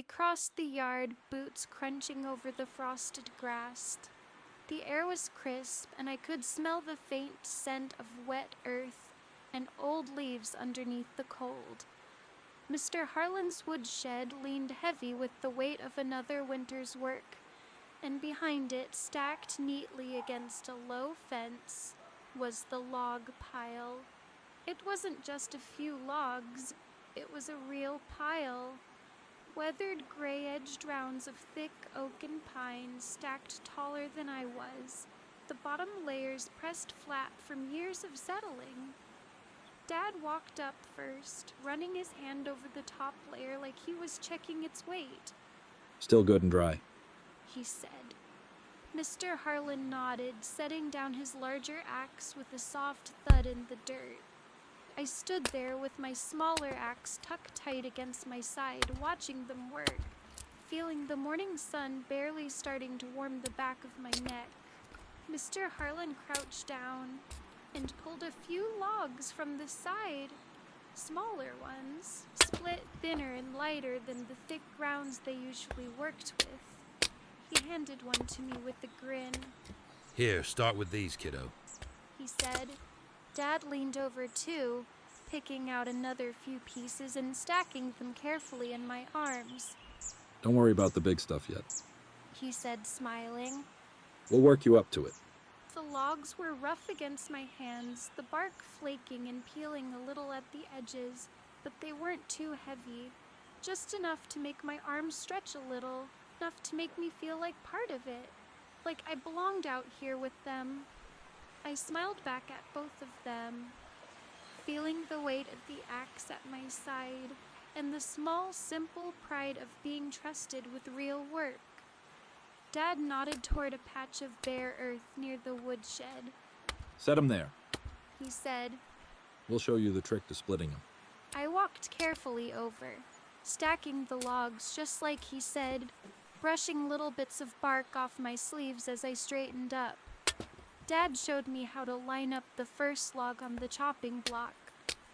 crossed the yard, boots crunching over the frosted grass. The air was crisp, and I could smell the faint scent of wet earth and old leaves underneath the cold. Mr. Harlan's woodshed leaned heavy with the weight of another winter's work, and behind it, stacked neatly against a low fence, was the log pile. It wasn't just a few logs, it was a real pile. Weathered gray-edged rounds of thick oak and pine stacked taller than I was, the bottom layers pressed flat from years of settling. Dad walked up first, running his hand over the top layer like he was checking its weight. Still good and dry, he said. Mr. Harlan nodded, setting down his larger axe with a soft thud in the dirt. I stood there with my smaller axe tucked tight against my side, watching them work, feeling the morning sun barely starting to warm the back of my neck. Mr. Harlan crouched down and pulled a few logs from the side, smaller ones, split thinner and lighter than the thick rounds they usually worked with. He handed one to me with a grin. Here, start with these, kiddo, he said. Dad leaned over too, picking out another few pieces and stacking them carefully in my arms. Don't worry about the big stuff yet, he said, smiling. We'll work you up to it. The logs were rough against my hands, the bark flaking and peeling a little at the edges, but they weren't too heavy, just enough to make my arms stretch a little, enough to make me feel like part of it, like I belonged out here with them. I smiled back at both of them, feeling the weight of the axe at my side and the small, simple pride of being trusted with real work. Dad nodded toward a patch of bare earth near the woodshed. Set 'em there, he said. We'll show you the trick to splitting them. I walked carefully over, stacking the logs just like he said, brushing little bits of bark off my sleeves as I straightened up. Dad showed me how to line up the first log on the chopping block,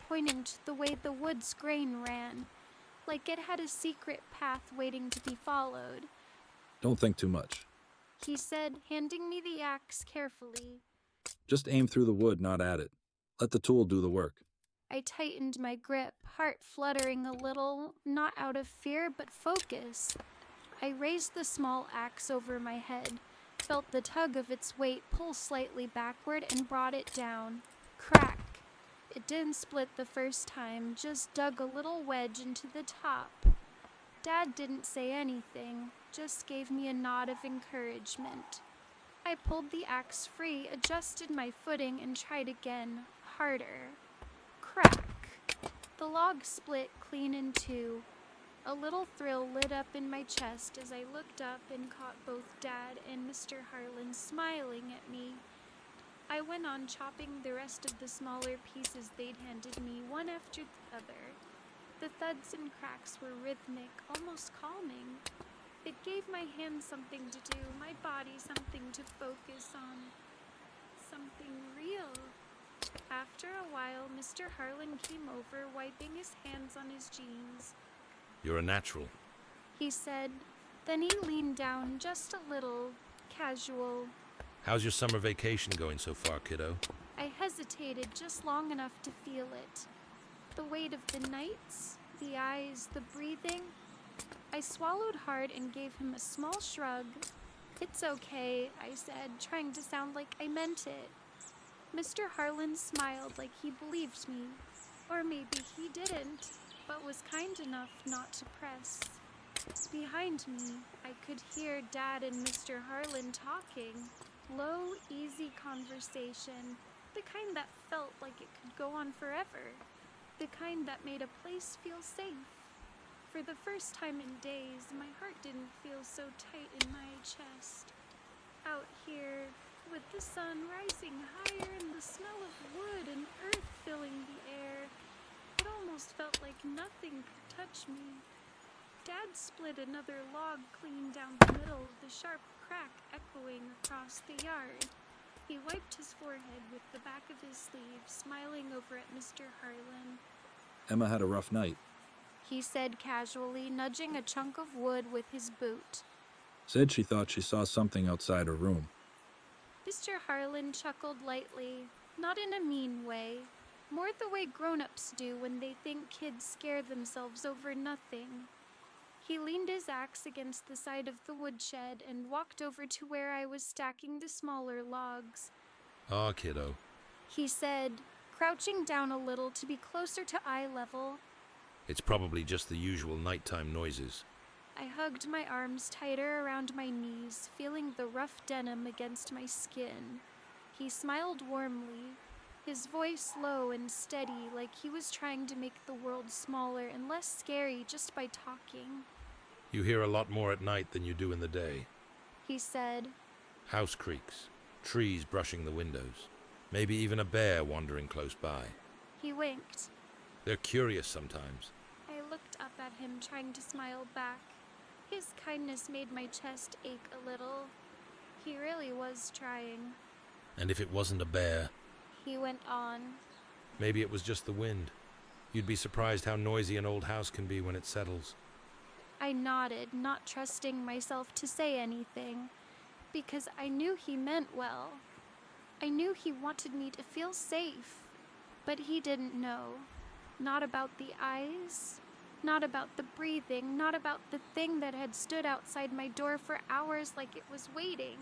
pointing to the way the wood's grain ran, like it had a secret path waiting to be followed. Don't think too much, he said, handing me the axe carefully. Just aim through the wood, not at it. Let the tool do the work. I tightened my grip, heart fluttering a little, not out of fear, but focus. I raised the small axe over my head, felt the tug of its weight pull slightly backward and brought it down. Crack. It didn't split the first time, just dug a little wedge into the top. Dad didn't say anything, just gave me a nod of encouragement. I pulled the axe free, adjusted my footing, and tried again, harder. Crack. The log split clean in two. A little thrill lit up in my chest as I looked up and caught both Dad and Mr. Harlan smiling at me. I went on chopping the rest of the smaller pieces they'd handed me, one after the other. The thuds and cracks were rhythmic, almost calming. It gave my hands something to do, my body something to focus on. Something real. After a while, Mr. Harlan came over, wiping his hands on his jeans. You're a natural, he said. Then he leaned down just a little, casual. How's your summer vacation going so far, kiddo? I hesitated just long enough to feel it. The weight of the nights, the eyes, the breathing. I swallowed hard and gave him a small shrug. It's okay, I said, trying to sound like I meant it. Mr. Harlan smiled like he believed me. Or maybe he didn't, but was kind enough not to press. Behind me, I could hear Dad and Mr. Harlan talking. Low, easy conversation. The kind that felt like it could go on forever. The kind that made a place feel safe. For the first time in days, my heart didn't feel so tight in my chest. Out here, with the sun rising higher and the smell of wood and earth filling the air, it almost felt like nothing could touch me. Dad split another log clean down the middle, the sharp crack echoing across the yard. He wiped his forehead with the back of his sleeve, smiling over at Mr. Harlan. Emma had a rough night, he said casually, nudging a chunk of wood with his boot. Said she thought she saw something outside her room. Mr. Harlan chuckled lightly, not in a mean way, more the way grown-ups do when they think kids scare themselves over nothing. He leaned his axe against the side of the woodshed and walked over to where I was stacking the smaller logs. Ah, kiddo. He said, crouching down a little to be closer to eye level. It's probably just the usual nighttime noises. I hugged my arms tighter around my knees, feeling the rough denim against my skin. He smiled warmly, his voice low and steady, like he was trying to make the world smaller and less scary just by talking. You hear a lot more at night than you do in the day. He said, House creaks, trees brushing the windows, maybe even a bear wandering close by. He winked. They're curious sometimes. I looked up at him, trying to smile back. His kindness made my chest ache a little. He really was trying. And if it wasn't a bear, He went on. maybe it was just the wind. You'd be surprised how noisy an old house can be when it settles. I nodded, not trusting myself to say anything, because I knew he meant well. I knew he wanted me to feel safe, but he didn't know. Not about the eyes, not about the breathing, not about the thing that had stood outside my door for hours like it was waiting.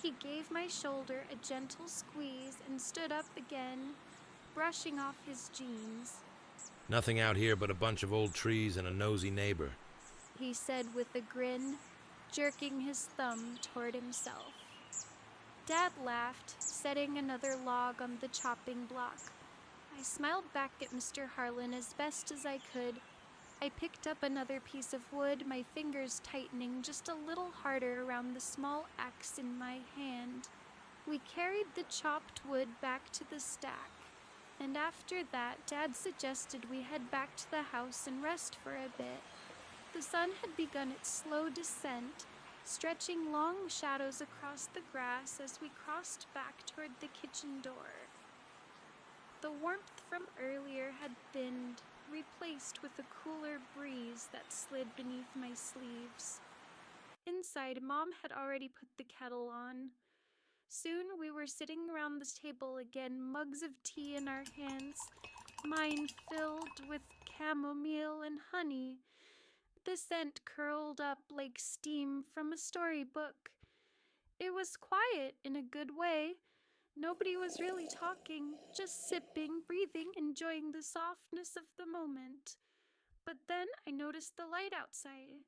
He gave my shoulder a gentle squeeze and stood up again, brushing off his jeans. Nothing out here but a bunch of old trees and a nosy neighbor. He said with a grin, jerking his thumb toward himself. Dad laughed, setting another log on the chopping block. I smiled back at Mr. Harlan as best as I could. I picked up another piece of wood, my fingers tightening just a little harder around the small axe in my hand. We carried the chopped wood back to the stack, and after that, Dad suggested we head back to the house and rest for a bit. The sun had begun its slow descent, stretching long shadows across the grass as we crossed back toward the kitchen door. The warmth from earlier had thinned, replaced with a cooler breeze that slid beneath my sleeves. Inside, Mom had already put the kettle on. Soon we were sitting around the table again, mugs of tea in our hands, mine filled with chamomile and honey. The scent curled up like steam from a storybook. It was quiet in a good way. Nobody was really talking, just sipping, breathing, enjoying the softness of the moment. But then I noticed the light outside.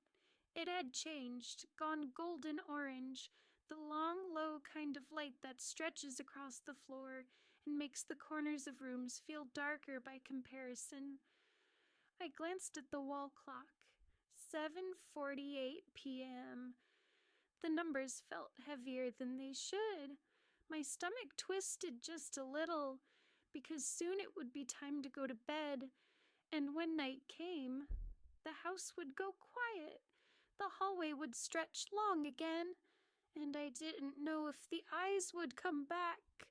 It had changed, gone golden orange, the long, low kind of light that stretches across the floor and makes the corners of rooms feel darker by comparison. I glanced at the wall clock. 7:48 p.m. The numbers felt heavier than they should. My stomach twisted just a little, because soon it would be time to go to bed, and when night came, the house would go quiet. The hallway would stretch long again, and I didn't know if the eyes would come back.